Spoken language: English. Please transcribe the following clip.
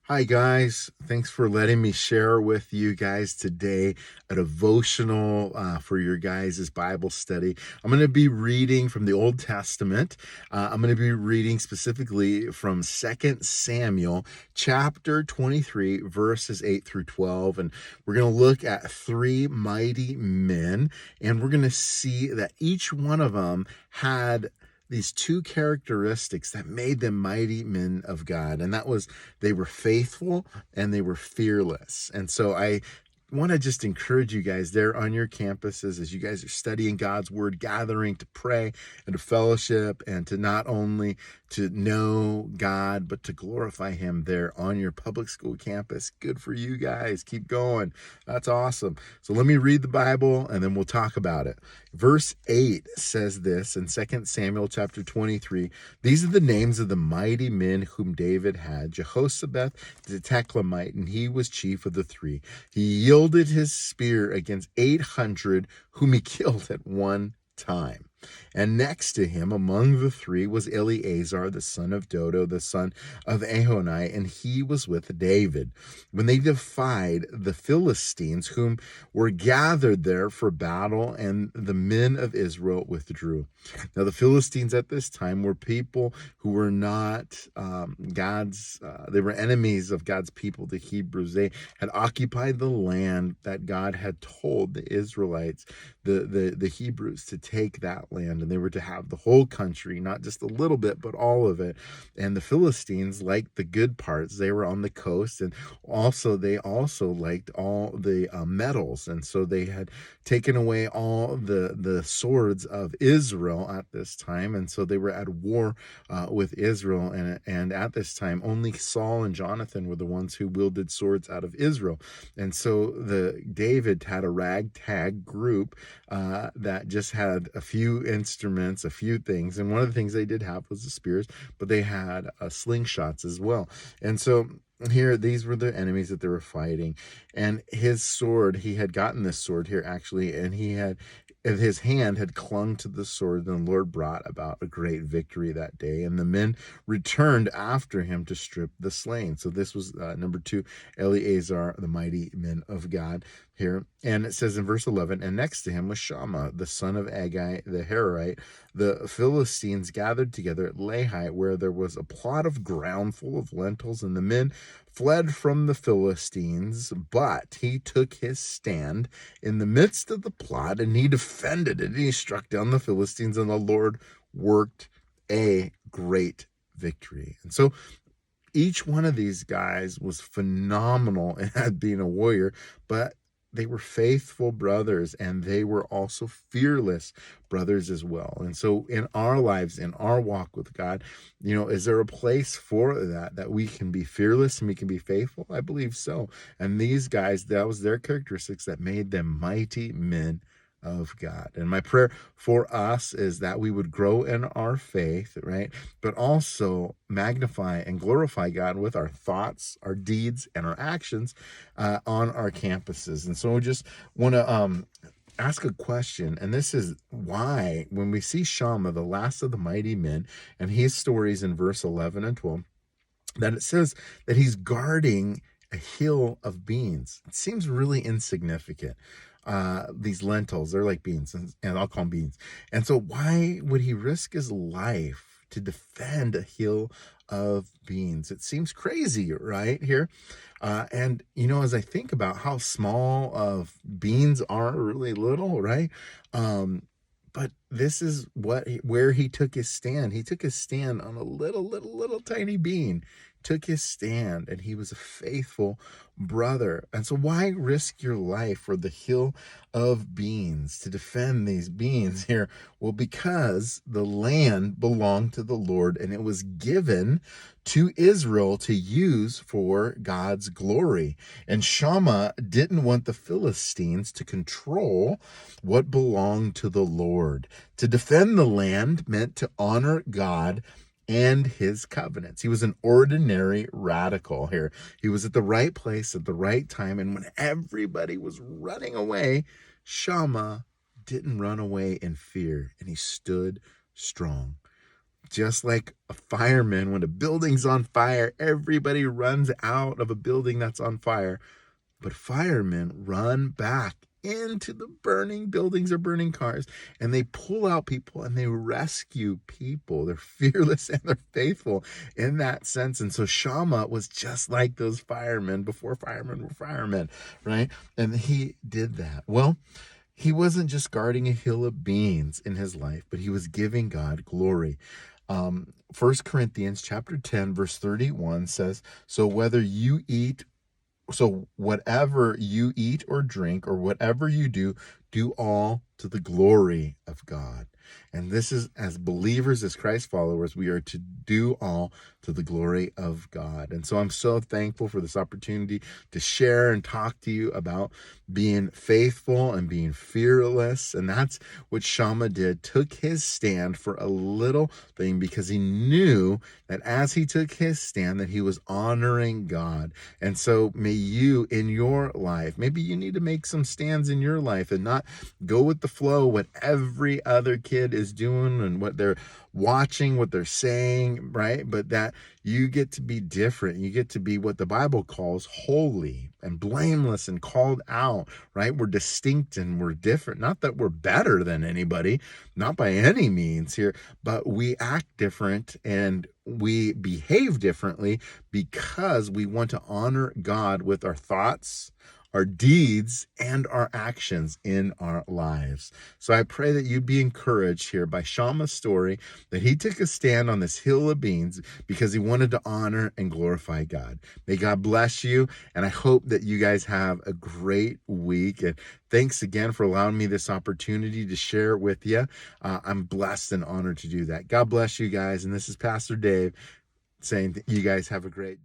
Hi, guys. Thanks for letting me share with you guys today a devotional for your guys' Bible study. I'm going to be reading from the Old Testament. I'm going to be reading specifically from 2 Samuel chapter 23, verses 8 through 12. And we're going to look at three mighty men, and we're going to see that each one of them had these two characteristics that made them mighty men of God. And that was they were faithful and they were fearless. And so I want to just encourage you guys there on your campuses as you guys are studying God's word, gathering to pray and to fellowship and to not only to know God, but to glorify him there on your public school campus. Good for you guys. Keep going. That's awesome. So let me read the Bible and then we'll talk about it. Verse 8 says this in 2 Samuel chapter 23. These are the names of the mighty men whom David had: Jehoshaphat the Teclamite, and he was chief of the three. He yielded his spear against 800 whom he killed at one time. And next to him among the three was Eleazar, the son of Dodo, the son of Ahonai, and he was with David when they defied the Philistines, whom were gathered there for battle, and the men of Israel withdrew. Now, the Philistines at this time were people who were not they were enemies of God's people, the Hebrews. They had occupied the land that God had told the Israelites, the Hebrews, to take that land, and they were to have the whole country, not just a little bit, but all of it. And the Philistines liked the good parts. They were on the coast, and they also liked all the metals, and so they had taken away all the swords of Israel at this time, and so they were at war with Israel. And at this time, only Saul and Jonathan were the ones who wielded swords out of Israel. And so David had a ragtag group that just had a few instruments, a few things. And one of the things they did have was the spears, but they had slingshots as well. And so here, these were the enemies that they were fighting. And his sword, he had gotten this sword here actually, and his hand had clung to the sword, and the Lord brought about a great victory that day. And the men returned after him to strip the slain. So this was number 2, Eleazar, the mighty men of God here. And it says in verse 11, and next to him was Shammah, the son of Agag, the Hararite. The Philistines gathered together at Lehi, where there was a plot of ground full of lentils, and the men fled from the Philistines, but he took his stand in the midst of the plot, and he defended it, and he struck down the Philistines, and the Lord worked a great victory. And so each one of these guys was phenomenal at being a warrior, but they were faithful brothers, and they were also fearless brothers as well. And so in our lives, in our walk with God, is there a place for that we can be fearless and we can be faithful? I believe so. And these guys, that was their characteristics that made them mighty men of God. And my prayer for us is that we would grow in our faith, right? But also magnify and glorify God with our thoughts, our deeds, and our actions on our campuses. And so I just want to ask a question, and this is why when we see Shammah, the last of the mighty men, and his stories in verse 11 and 12, that it says that he's guarding a hill of beans. It seems really insignificant. These lentils, they're like beans, and I'll call them beans. And so why would he risk his life to defend a hill of beans? It seems crazy, right, here. And as I think about how small of beans are, really little, right? But this is where he took his stand. He took his stand on a little tiny bean, took his stand, and he was a faithful brother. And so why risk your life for the hill of beans to defend these beans here? Well, because the land belonged to the Lord, and it was given to Israel to use for God's glory. And Shammah didn't want the Philistines to control what belonged to the Lord. To defend the land meant to honor God and his covenants. He was an ordinary radical here. He was at the right place at the right time, and when everybody was running away, Shammah didn't run away in fear, and he stood strong. just like a fireman, when a building's on fire, everybody runs out of a building that's on fire. But firemen run back into the burning buildings or burning cars, and they pull out people and they rescue people. They're fearless and they're faithful in that sense. And so Shammah was just like those firemen before firemen were firemen, right? And he did that. Well, he wasn't just guarding a hill of beans in his life, but he was giving God glory. 1 Corinthians chapter 10, verse 31 says, so whatever you eat or drink or whatever you do all to the glory of God. And this is, as believers, as Christ followers, we are to do all to the glory of God. And so I'm so thankful for this opportunity to share and talk to you about being faithful and being fearless. And that's what Shammah did, took his stand for a little thing, because he knew that as he took his stand, that he was honoring God. And so may you in your life, maybe you need to make some stands in your life and not go with the flow, what every other kid is doing and what they're watching, what they're saying, right? But that you get to be different. You get to be what the Bible calls holy and blameless and called out, right? We're distinct and we're different. Not that we're better than anybody, not by any means here, but we act different and we behave differently because we want to honor God with our thoughts, our deeds, and our actions in our lives. So I pray that you'd be encouraged here by Shammah's story, that he took a stand on this hill of beans because he wanted to honor and glorify God. May God bless you, and I hope that you guys have a great week. And thanks again for allowing me this opportunity to share with you. I'm blessed and honored to do that. God bless you guys, and this is Pastor Dave saying that you guys have a great day.